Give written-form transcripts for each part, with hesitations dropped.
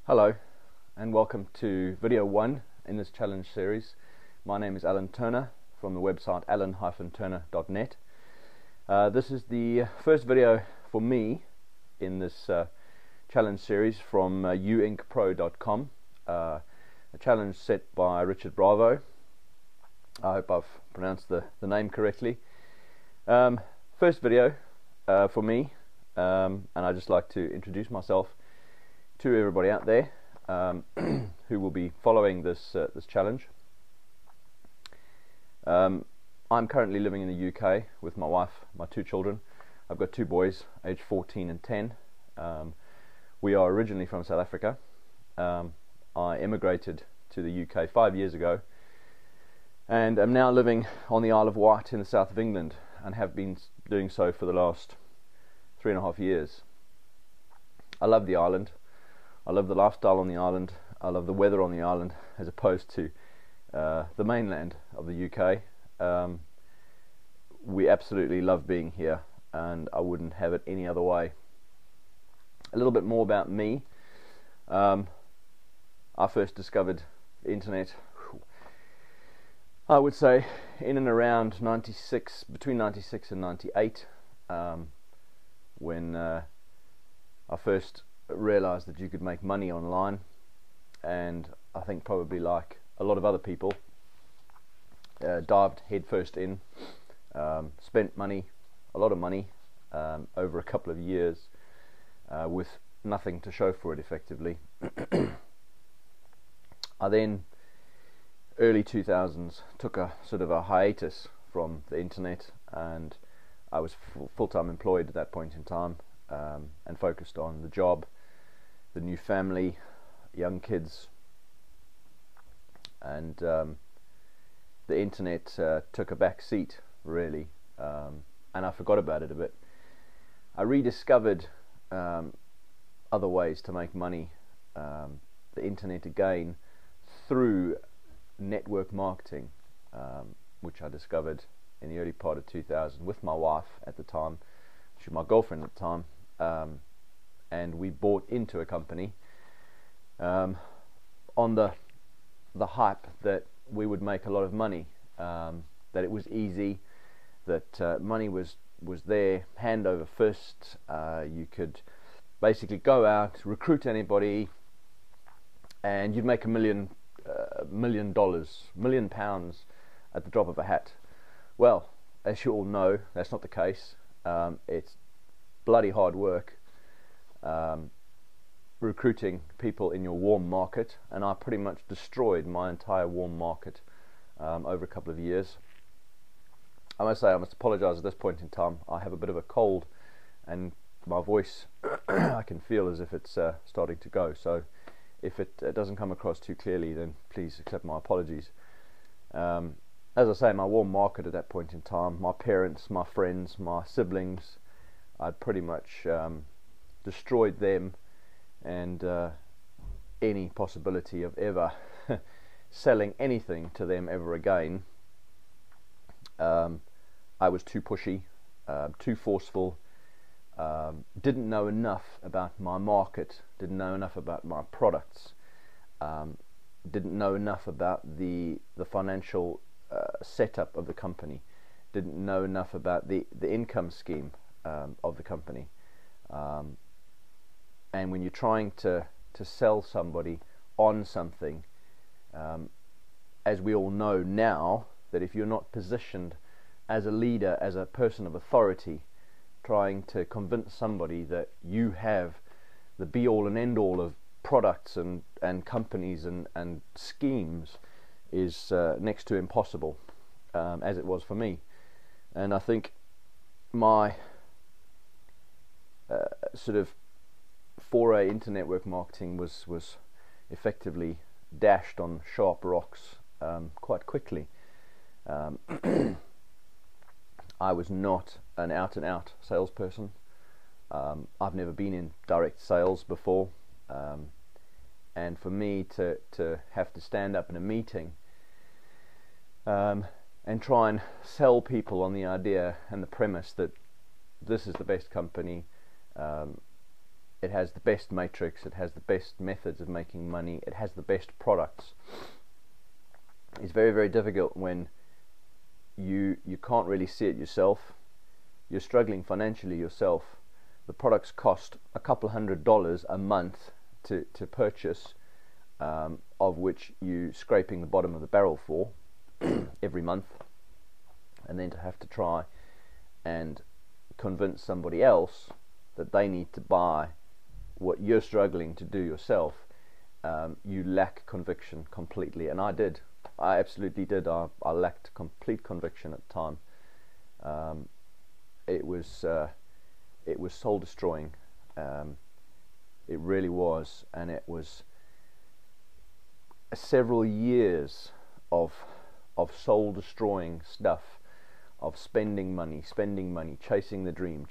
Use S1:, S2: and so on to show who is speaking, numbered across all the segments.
S1: Hello and welcome to video 1 in this challenge series. My name is Alan Turner from the website alan-turner.net. This is the first video for me in this challenge series from YouIncPro.com, a challenge set by Richard Bravo. I hope I've pronounced the name correctly. First video for me, and I'd just like to introduce myself to everybody out there who will be following this challenge. I'm currently living in the UK with my wife, my two children. I've got two boys, aged 14 and 10. We are originally from South Africa. I immigrated to the UK 5 years ago and am now living on the Isle of Wight in the south of England, and have been doing so for the last 3.5 years. I love the island. I love the lifestyle on the island. I love the weather on the island as opposed to the mainland of the UK. We absolutely love being here, and I wouldn't have it any other way. A little bit more about me. I first discovered the internet, I would say, in and around between 96 and 98, when I first realized that you could make money online, and I think probably like a lot of other people, dived headfirst in, spent money, a lot of money, over a couple of years, with nothing to show for it effectively. I then, early 2000s, took a sort of a hiatus from the internet, and I was full-time employed at that point in time, and focused on the job, the new family, young kids, and the internet took a back seat, really, and I forgot about it a bit. I rediscovered other ways to make money, the internet again, through network marketing, which I discovered in the early part of 2000 with my wife at the time. She was my girlfriend at the time, and we bought into a company on the hype that we would make a lot of money, that it was easy, that money was there, hand over fist. You could basically go out, recruit anybody, and you'd make $1 million, £1 million at the drop of a hat. Well, as you all know, that's not the case. It's bloody hard work, recruiting people in your warm market, and I pretty much destroyed my entire warm market over a couple of years. I must say, I must apologize at this point in time. I have a bit of a cold, and my voice I can feel as if it's starting to go, so if it doesn't come across too clearly, then please accept my apologies. As I say, my warm market at that point in time, my parents, my friends, my siblings, I'd pretty much destroyed them, and any possibility of ever selling anything to them ever again. I was too pushy, too forceful, didn't know enough about my market, didn't know enough about my products, didn't know enough about the financial setup of the company, didn't know enough about the income scheme of the company. And when you're trying to sell somebody on something, as we all know now, that if you're not positioned as a leader, as a person of authority, trying to convince somebody that you have the be-all and end-all of products and companies and schemes, is next to impossible, as it was for me. And I think my sort of foray into network marketing was effectively dashed on sharp rocks quite quickly. I was not an out-and-out salesperson. I've never been in direct sales before, and for me to have to stand up in a meeting and try and sell people on the idea and the premise that this is the best company, it has the best matrix, it has the best methods of making money, it has the best products. It's very, very difficult when you can't really see it yourself. You're struggling financially yourself. The products cost a couple $100 a month to purchase, of which you scraping the bottom of the barrel for every month, and then to have to try and convince somebody else that they need to buy what you're struggling to do yourself. You lack conviction completely, and I did. I absolutely did. I lacked complete conviction at the time. It was soul destroying. It really was, and it was several years of soul destroying stuff, of spending money, chasing the dream.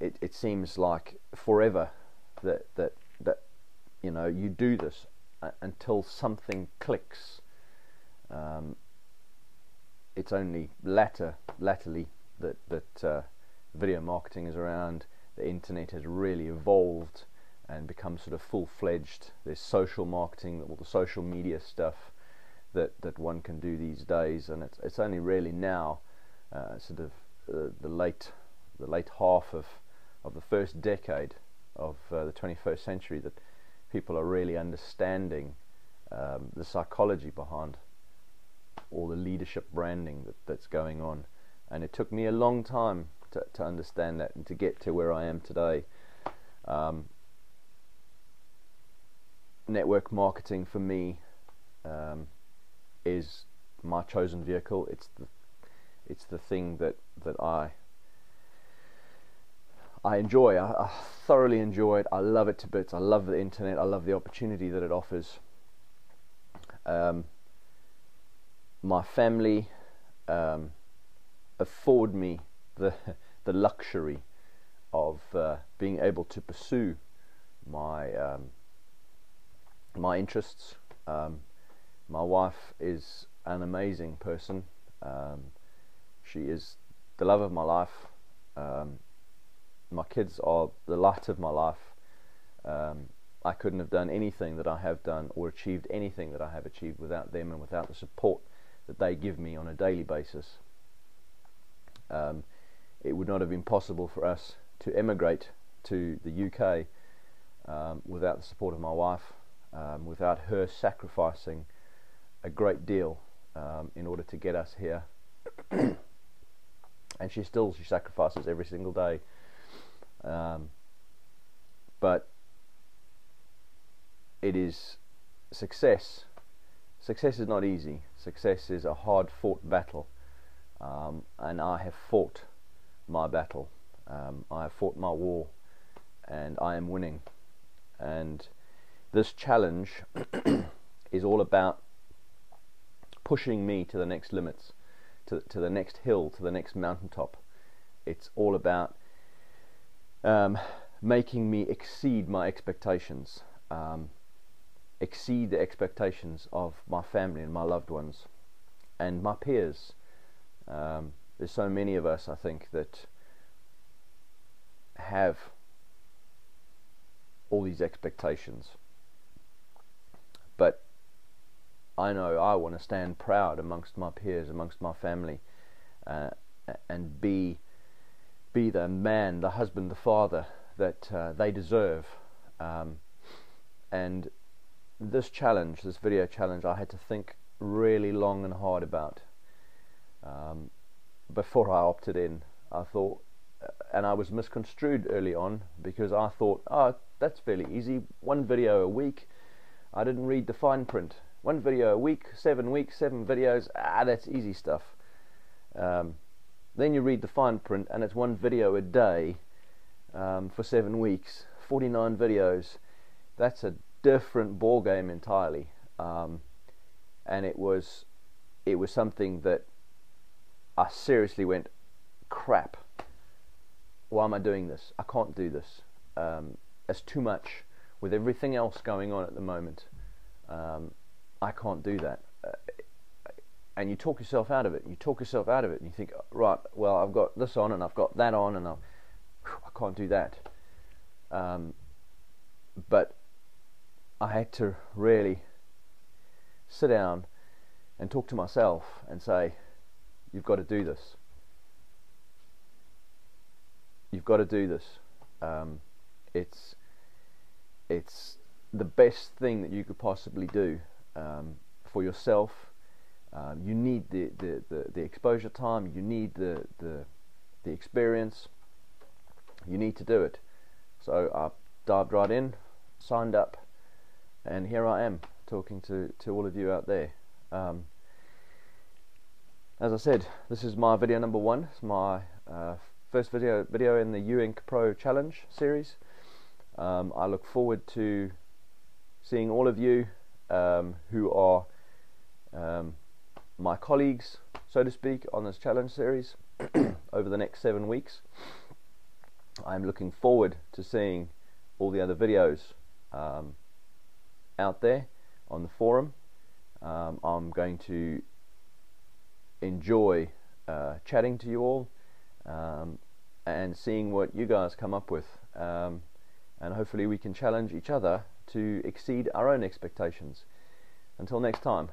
S1: It seems like forever that you know, you do this until something clicks. It's only latterly that video marketing is around. The internet has really evolved and become sort of full-fledged. There's social marketing, all the social media stuff that one can do these days, and it's only really now, sort of the late half of the first decade of the 21st century, that people are really understanding the psychology behind all the leadership branding that's going on. And it took me a long time to understand that and to get to where I am today. Network marketing for me is my chosen vehicle. It's the thing that I enjoy. I thoroughly enjoy it. I love it to bits. I love the internet. I love the opportunity that it offers. My family afford me the luxury of being able to pursue my my interests. My wife is an amazing person. She is the love of my life. My kids are the light of my life. I couldn't have done anything that I have done or achieved anything that I have achieved without them and without the support that they give me on a daily basis. It would not have been possible for us to emigrate to the UK without the support of my wife, without her sacrificing a great deal in order to get us here. And she sacrifices every single day. But it is success. Success is not easy. Success is a hard-fought battle, and I have fought my battle. I have fought my war, and I am winning. And this challenge is all about pushing me to the next limits, to the next hill, to the next mountaintop. It's all about making me exceed my expectations, exceed the expectations of my family and my loved ones and my peers. There's so many of us, I think, that have all these expectations, but I know I want to stand proud amongst my peers, amongst my family, and be the man, the husband, the father that they deserve. And this challenge, this video challenge, I had to think really long and hard about before I opted in. I thought, and I was misconstrued early on, because I thought, oh, that's fairly easy, 1 video a week. I didn't read the fine print. 1 video a week, 7 weeks, 7 videos, that's easy stuff. Then you read the fine print, and it's 1 video a day for 7 weeks, 49 videos. That's a different ball game entirely. And it was something that I seriously went, crap, why am I doing this? I can't do this. It's too much with everything else going on at the moment. I can't do that. And you talk yourself out of it. You talk yourself out of it, and you think, right, well, I've got this on, and I've got that on, and can't do that. But I had to really sit down and talk to myself and say, you've got to do this. You've got to do this. It's the best thing that you could possibly do for yourself. You need the exposure time. You need the experience. You need to do it. So I dived right in, signed up, and here I am talking to all of you out there. As I said, this is my video number 1. It's my first video in the YouIncPro challenge series. I look forward to seeing all of you who are my colleagues, so to speak, on this challenge series over the next 7 weeks. I'm looking forward to seeing all the other videos out there on the forum. I'm going to enjoy chatting to you all and seeing what you guys come up with, and hopefully we can challenge each other to exceed our own expectations. Until next time.